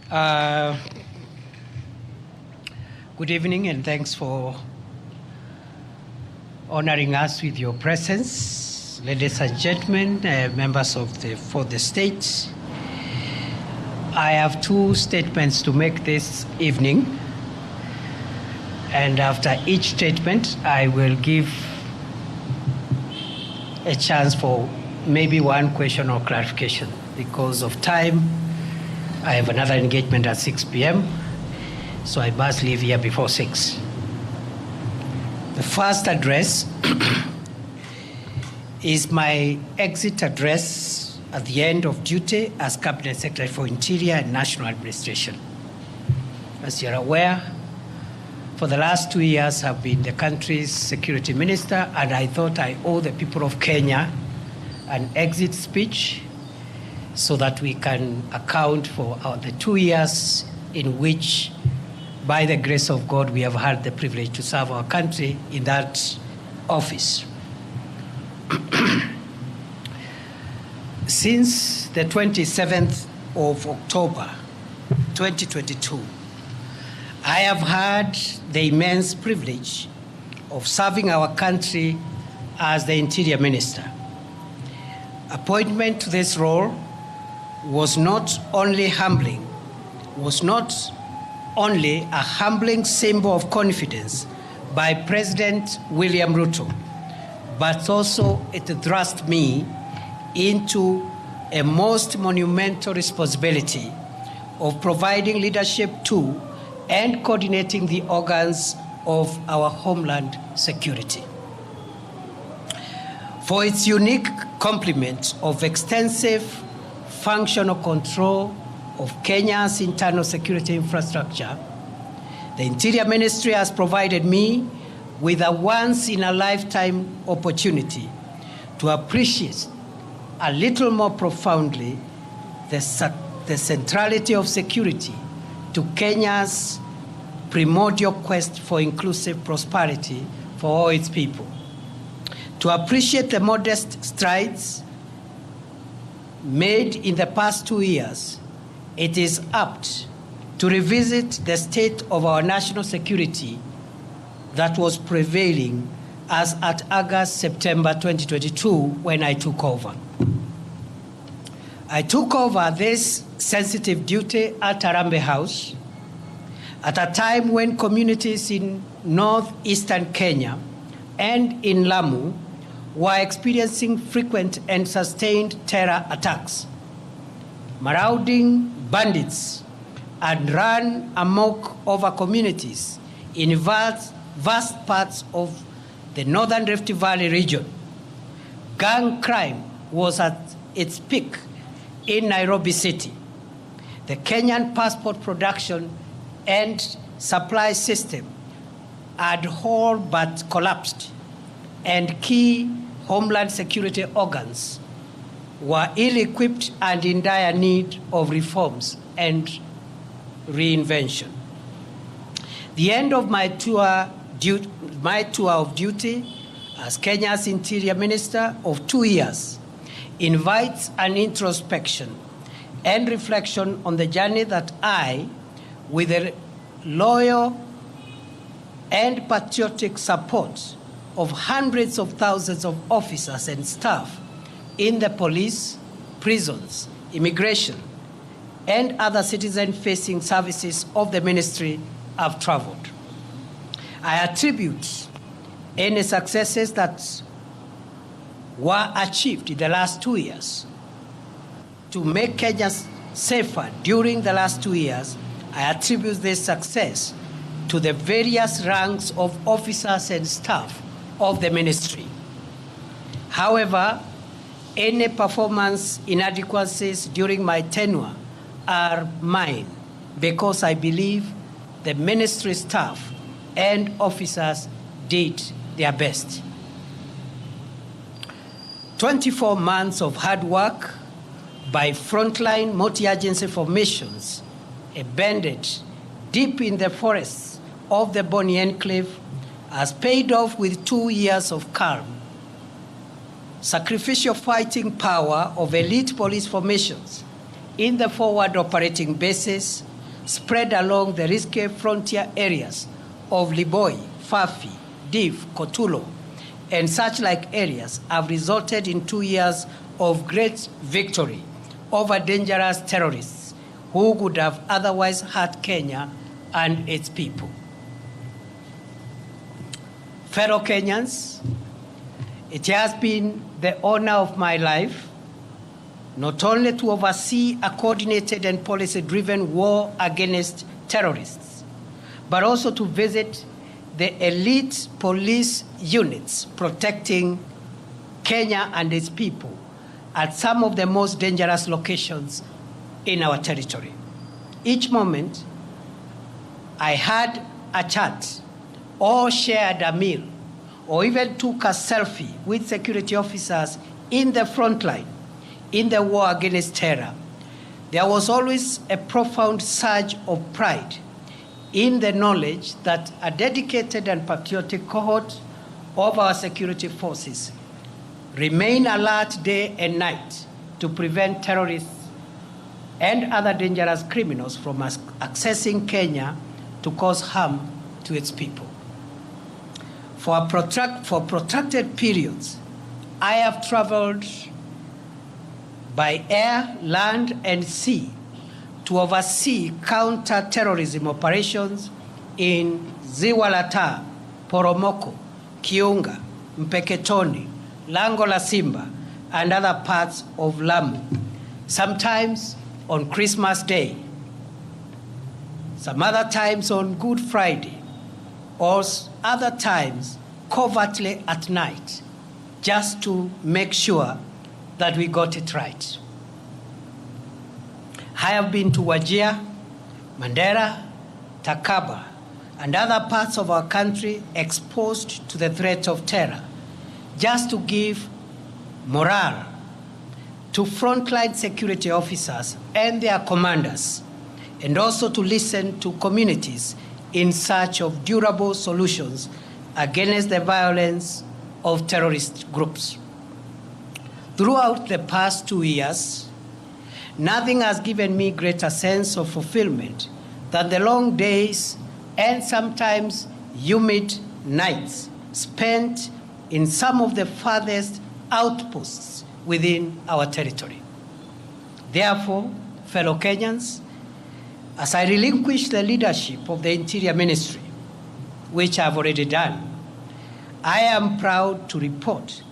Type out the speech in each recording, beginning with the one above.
Good evening, and thanks for honoring us with your presence. Ladies and gentlemen, members of the state, I have two statements to make this evening, and after each statement, I will give a chance for maybe one question or clarification. Because of time, I have another engagement at 6 p.m., so I must leave here before 6. The first address is my exit address at the end of duty as Cabinet Secretary for Interior and National Administration. As you're aware, for the last 2 years, I've been the country's security minister, and I thought I owe the people of Kenya an exit speech so that we can account for the 2 years in which, by the grace of God, we have had the privilege to serve our country in that office. Since the 27th of October, 2022, I have had the immense privilege of serving our country as the Interior Minister. Appointment to this role was not only a humbling symbol of confidence by President William Ruto, but also it thrust me into a most monumental responsibility of providing leadership to and coordinating the organs of our homeland security. For its unique complement of extensive functional control of Kenya's internal security infrastructure, the Interior Ministry has provided me with a once-in-a-lifetime opportunity to appreciate a little more profoundly the centrality of security to Kenya's primordial quest for inclusive prosperity for all its people. To appreciate the modest strides made in the past 2 years, it is apt to revisit the state of our national security that was prevailing as at August-September 2022 when I took over. I took over this sensitive duty at Harambee House at a time when communities in northeastern Kenya and in Lamu were experiencing frequent and sustained terror attacks. Marauding bandits had run amok over communities in vast parts of the northern Rift Valley region. Gang crime was at its peak in Nairobi City. The Kenyan passport production and supply system had all but collapsed, and key homeland security organs were ill-equipped and in dire need of reforms and reinvention. The end of my tour of duty as Kenya's Interior Minister of 2 years invites an introspection and reflection on the journey that I, with the loyal and patriotic support of hundreds of thousands of officers and staff in the police, prisons, immigration, and other citizen-facing services of the ministry have traveled. I attribute any successes that were achieved in the last 2 years to make Kenya safer during the last 2 years. I attribute this success to the various ranks of officers and staff of the ministry. However, any performance inadequacies during my tenure are mine because I believe the ministry staff and officers did their best. 24 months of hard work by frontline multi-agency formations embedded deep in the forests of the Boni Enclave has paid off with 2 years of calm. Sacrificial fighting power of elite police formations in the forward operating bases spread along the risky frontier areas of Liboi, Fafi, Div, Kotulo, and such like areas have resulted in 2 years of great victory over dangerous terrorists who would have otherwise hurt Kenya and its people. Fellow Kenyans, it has been the honor of my life not only to oversee a coordinated and policy-driven war against terrorists, but also to visit the elite police units protecting Kenya and its people at some of the most dangerous locations in our territory. Each moment, I had a chat or shared a meal or even took a selfie with security officers in the front line in the war against terror. There was always a profound surge of pride in the knowledge that a dedicated and patriotic cohort of our security forces remain alert day and night to prevent terrorists and other dangerous criminals from accessing Kenya to cause harm to its people. For protracted periods, I have traveled by air, land, and sea to oversee counter-terrorism operations in Ziwa la Taa, Poromoko, Kiunga, Mpeketoni, Lango la Simba, and other parts of Lamu, sometimes on Christmas Day, some other times on Good Friday, or other times covertly at night, just to make sure that we got it right. I have been to Wajir, Mandera, Takaba, and other parts of our country exposed to the threat of terror, just to give morale to frontline security officers and their commanders, and also to listen to communities in search of durable solutions against the violence of terrorist groups. Throughout the past 2 years, nothing has given me greater sense of fulfillment than the long days and sometimes humid nights spent in some of the farthest outposts within our territory. Therefore, fellow Kenyans, as I relinquish the leadership of the Interior Ministry, which I've already done, I am proud to report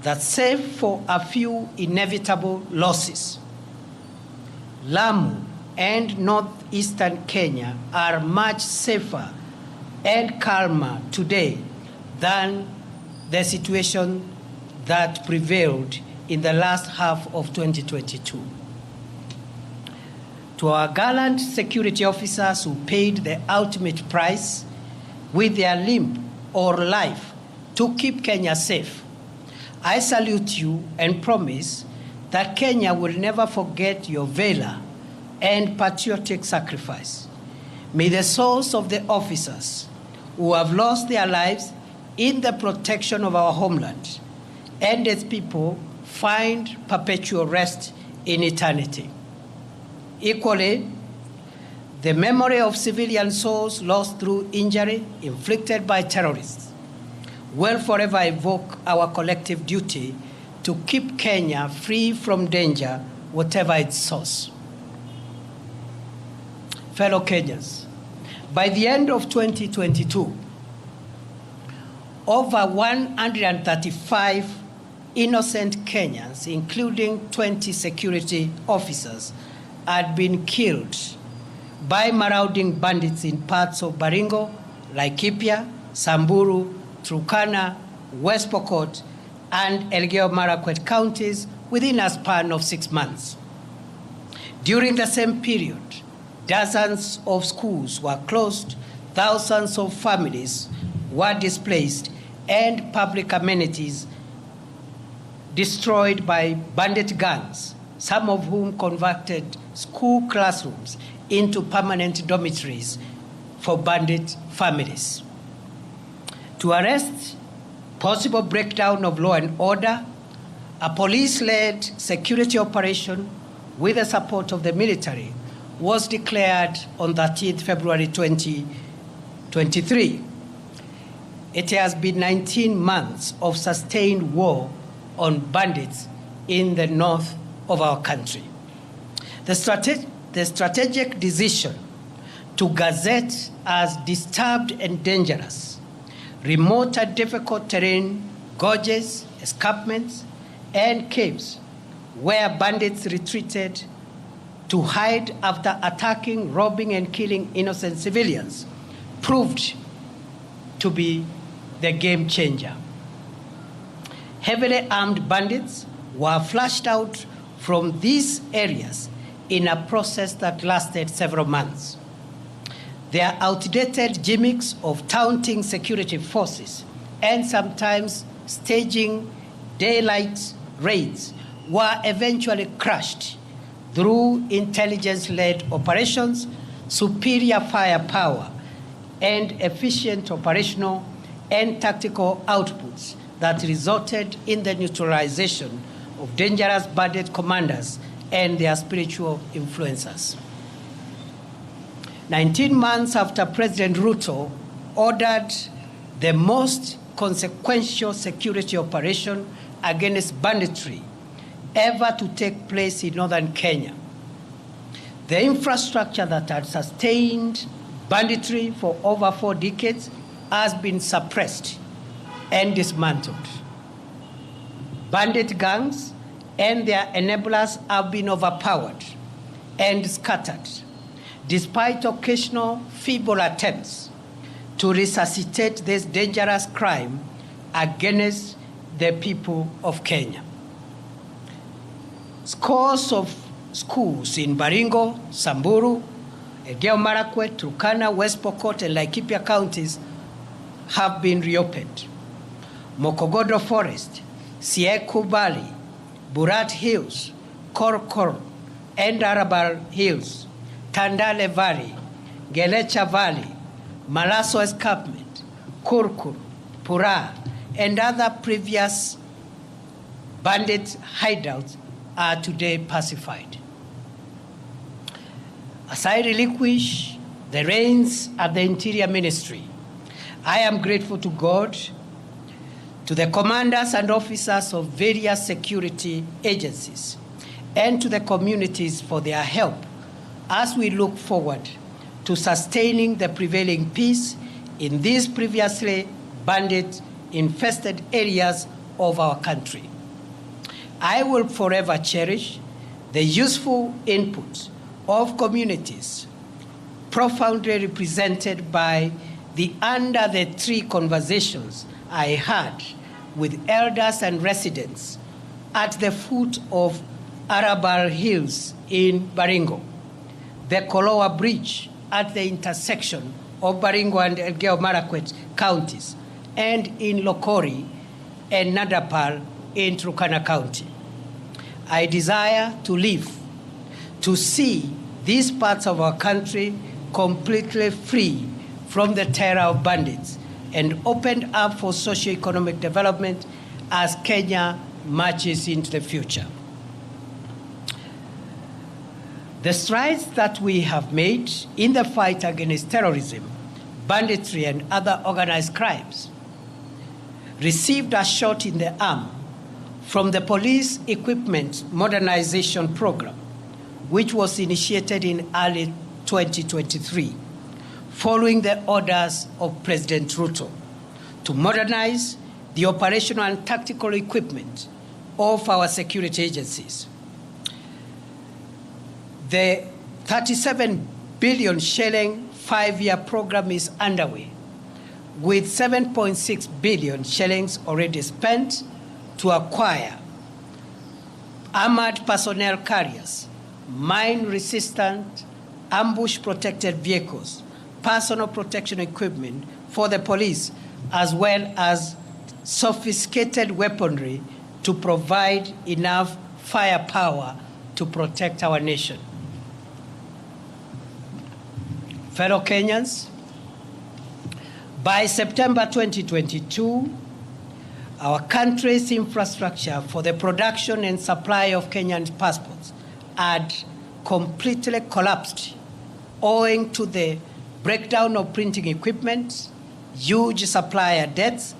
that save for a few inevitable losses, Lamu and northeastern Kenya are much safer and calmer today than the situation that prevailed in the last half of 2022. To our gallant security officers who paid the ultimate price with their limb or life to keep Kenya safe, I salute you and promise that Kenya will never forget your valor and patriotic sacrifice. May the souls of the officers who have lost their lives in the protection of our homeland and its people find perpetual rest in eternity. Equally, the memory of civilian souls lost through injury inflicted by terrorists will forever evoke our collective duty to keep Kenya free from danger, whatever its source. Fellow Kenyans, by the end of 2022, over 135 innocent Kenyans, including 20 security officers, had been killed by marauding bandits in parts of Baringo, Laikipia, Samburu, Turkana, West Pokot, and Elgeyo Marakwet counties within a span of 6 months. During the same period, dozens of schools were closed, thousands of families were displaced, and public amenities destroyed by bandit gangs, some of whom converted school classrooms into permanent dormitories for bandit families. To arrest possible breakdown of law and order, a police-led security operation with the support of the military was declared on 13th February 2023. It has been 19 months of sustained war on bandits in the north of our country. The strategic decision to gazette as disturbed and dangerous, remote and difficult terrain, gorges, escarpments, and caves where bandits retreated to hide after attacking, robbing, and killing innocent civilians proved to be the game changer. Heavily armed bandits were flushed out from these areas in a process that lasted several months. Their outdated gimmicks of taunting security forces and sometimes staging daylight raids were eventually crushed through intelligence-led operations, superior firepower, and efficient operational and tactical outputs that resulted in the neutralization of dangerous bandit commanders and their spiritual influencers. 19 months after President Ruto ordered the most consequential security operation against banditry ever to take place in northern Kenya, the infrastructure that had sustained banditry for over 4 decades has been suppressed and dismantled. Bandit gangs and their enablers have been overpowered and scattered, despite occasional feeble attempts to resuscitate this dangerous crime against the people of Kenya. Scores of schools in Baringo, Samburu, Elgeyo Marakwet, Turkana, West Pokot, and Laikipia counties have been reopened. Mokogodo Forest, Sieku Valley, Burat Hills, Korkor, and Arabal Hills, Tandale Valley, Gelecha Valley, Malaso Escarpment, Kurkur, Pura, and other previous bandit hideouts are today pacified. As I relinquish the reins at the Interior Ministry, I am grateful to God, to the commanders and officers of various security agencies, and to the communities for their help as we look forward to sustaining the prevailing peace in these previously bandit-infested areas of our country. I will forever cherish the useful input of communities profoundly represented by the Under the Tree conversations I had with elders and residents at the foot of Arabal Hills in Baringo, the Kolowa Bridge at the intersection of Baringo and Elgeyo Marakwet counties, and in Lokori and Nadapal in Turkana County. I desire to live to see these parts of our country completely free from the terror of bandits and opened up for socio-economic development as Kenya marches into the future. The strides that we have made in the fight against terrorism, banditry, and other organized crimes received a shot in the arm from the Police Equipment Modernization Program, which was initiated in early 2023, following the orders of President Ruto to modernize the operational and tactical equipment of our security agencies. The 37 billion shilling 5-year program is underway, with 7.6 billion shillings already spent to acquire armored personnel carriers, mine-resistant, ambush-protected vehicles, personal protection equipment for the police, as well as sophisticated weaponry to provide enough firepower to protect our nation. Fellow Kenyans, by September 2022, our country's infrastructure for the production and supply of Kenyan passports had completely collapsed owing to the breakdown of printing equipment, huge supplier debts,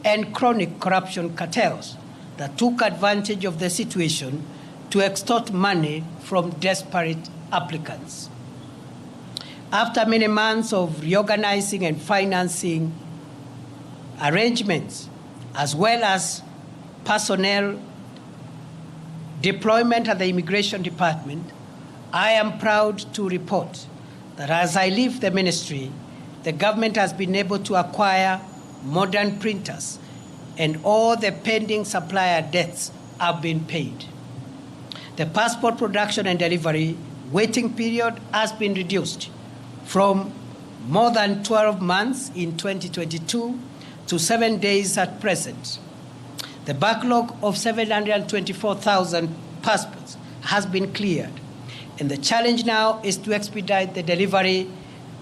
and chronic corruption cartels that took advantage of the situation to extort money from desperate applicants. After many months of reorganizing and financing arrangements, as well as personnel deployment at the Immigration Department, I am proud to report that as I leave the ministry, the government has been able to acquire modern printers and all the pending supplier debts have been paid. The passport production and delivery waiting period has been reduced from more than 12 months in 2022 to 7 days at present. The backlog of 724,000 passports has been cleared, and the challenge now is to expedite the delivery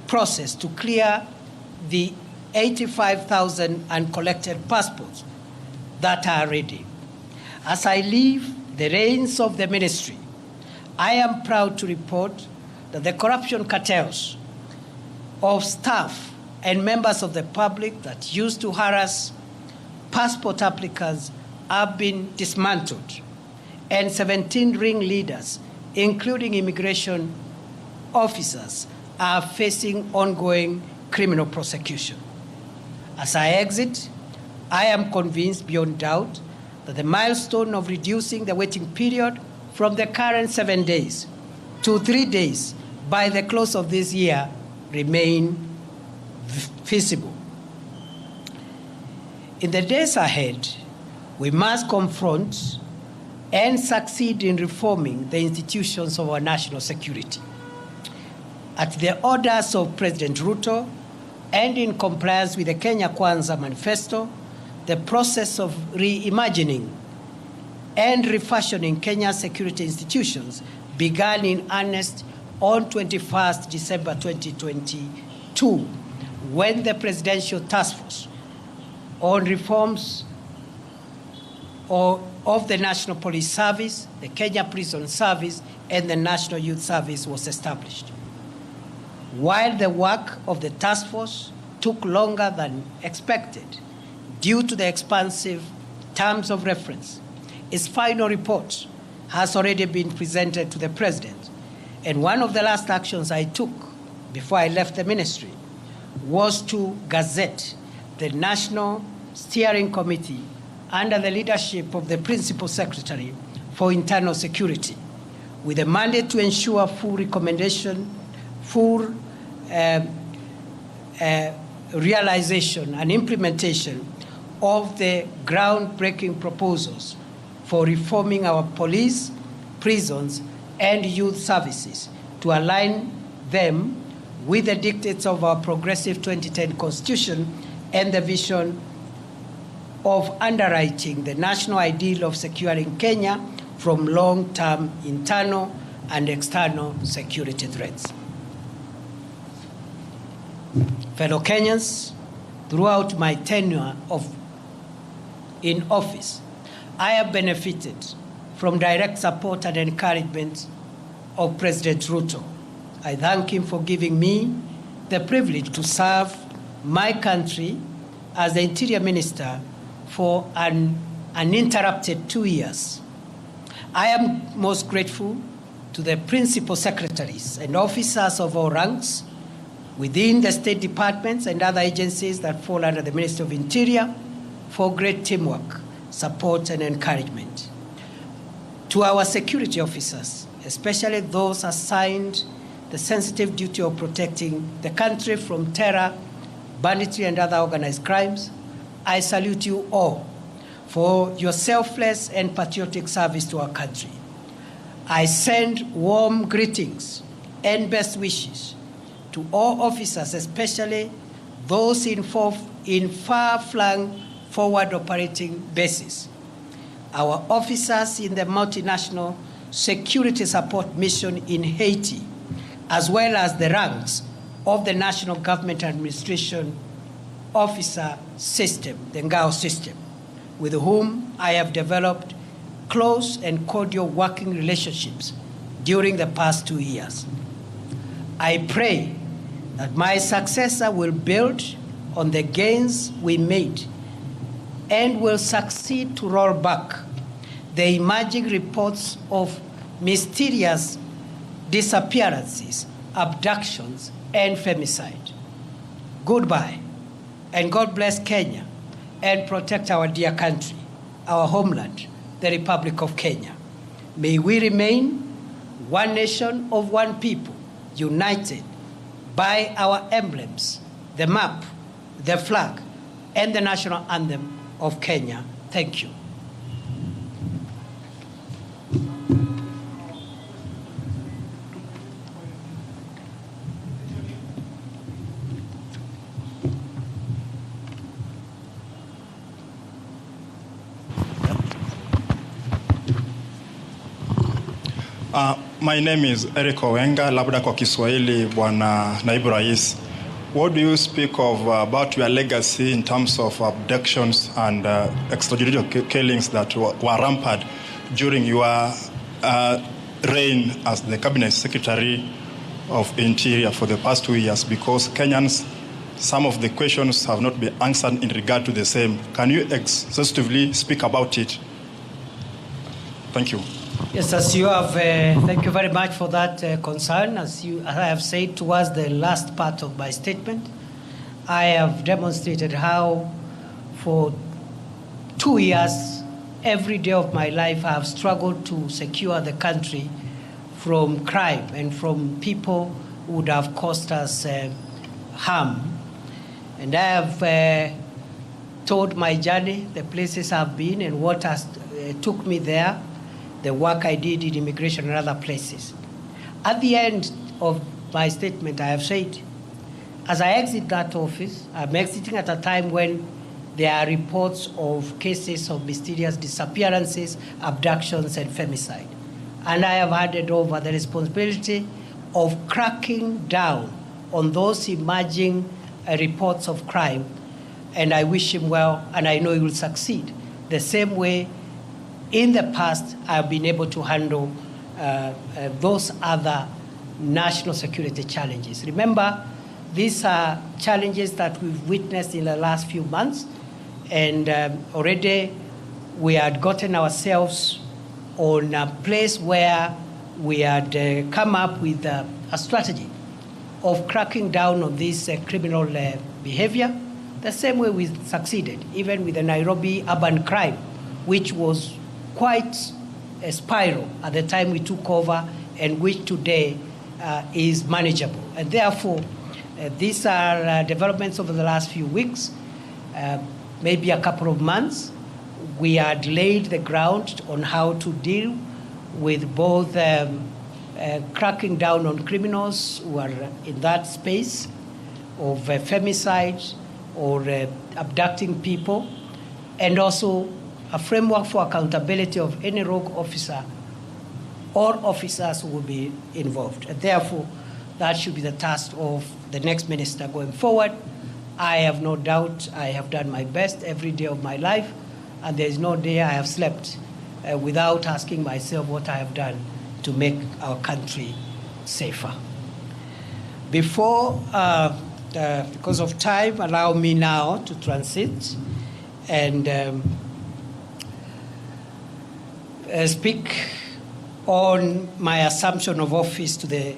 process to clear the 85,000 uncollected passports that are ready. As I leave the reins of the ministry, I am proud to report that the corruption cartels of staff and members of the public that used to harass passport applicants have been dismantled, and 17 ringleaders, including immigration officers, are facing ongoing criminal prosecution. As I exit, I am convinced beyond doubt that the milestone of reducing the waiting period from the current 7 days to 3 days by the close of this year remain feasible. In the days ahead, we must confront and succeed in reforming the institutions of our national security. At the orders of President Ruto and in compliance with the Kenya Kwanza Manifesto, the process of reimagining and refashioning Kenya's security institutions began in earnest on 21st December 2022, when the Presidential Task Force on reforms of the National Police Service, the Kenya Prison Service, and the National Youth Service was established. While the work of the task force took longer than expected due to the expansive terms of reference, its final report has already been presented to the President. And one of the last actions I took before I left the ministry was to gazette the National Steering Committee under the leadership of the Principal Secretary for Internal Security, with a mandate to ensure full realization and implementation of the groundbreaking proposals for reforming our police, prisons, and youth services to align them with the dictates of our progressive 2010 Constitution and the vision of underwriting the national ideal of securing Kenya from long-term internal and external security threats. Fellow Kenyans, throughout my tenure in office, I have benefited from direct support and encouragement of President Ruto. I thank him for giving me the privilege to serve my country as the Interior Minister for an uninterrupted 2 years. I am most grateful to the principal secretaries and officers of all ranks within the state departments and other agencies that fall under the Ministry of Interior for great teamwork, support, and encouragement. To our security officers, especially those assigned the sensitive duty of protecting the country from terror, banditry, and other organized crimes, I salute you all for your selfless and patriotic service to our country. I send warm greetings and best wishes to all officers, especially those in far-flung forward operating bases, our officers in the multinational security support mission in Haiti, as well as the ranks of the National Government Administration Officer System, the NGAO system, with whom I have developed close and cordial working relationships during the past 2 years. I pray that my successor will build on the gains we made and will succeed to roll back the emerging reports of mysterious disappearances, abductions, and femicide. Goodbye, and God bless Kenya and protect our dear country, our homeland, the Republic of Kenya. May we remain one nation of one people, united by our emblems, the map, the flag, and the national anthem of Kenya. Thank you. My name is Eric Owenga, labda kwa Kiswahili Bwana Naibu Rais. What do you speak of about your legacy in terms of abductions and extrajudicial killings that were rampant during your reign as the Cabinet Secretary of Interior for the past 2 years? Because Kenyans, some of the questions have not been answered in regard to the same. Can you exhaustively speak about it? Thank you. Yes, as you have, thank you very much for that concern. As I have said towards the last part of my statement, I have demonstrated how for 2 years, every day of my life, I have struggled to secure the country from crime and from people who would have caused us harm. And I have told my journey, the places I've been and what has took me there, the work I did in immigration and other places. At the end of my statement, I have said, as I exit that office, I'm exiting at a time when there are reports of cases of mysterious disappearances, abductions, and femicide. And I have handed over the responsibility of cracking down on those emerging reports of crime. And I wish him well, and I know he will succeed. The same way in the past, I've been able to handle those other national security challenges. Remember, these are challenges that we've witnessed in the last few months, and already we had gotten ourselves on a place where we had come up with a strategy of cracking down on this criminal behavior, the same way we succeeded, even with the Nairobi urban crime, which was quite a spiral at the time we took over, and which today is manageable. And therefore, these are developments over the last few weeks, maybe a couple of months. We had laid the ground on how to deal with both cracking down on criminals who are in that space of femicide or abducting people, and also a framework for accountability of any rogue officer or officers who will be involved. And therefore, that should be the task of the next minister going forward. I have no doubt I have done my best every day of my life, and there is no day I have slept without asking myself what I have done to make our country safer. Before, because of time, allow me now to transit and speak on my assumption of office to the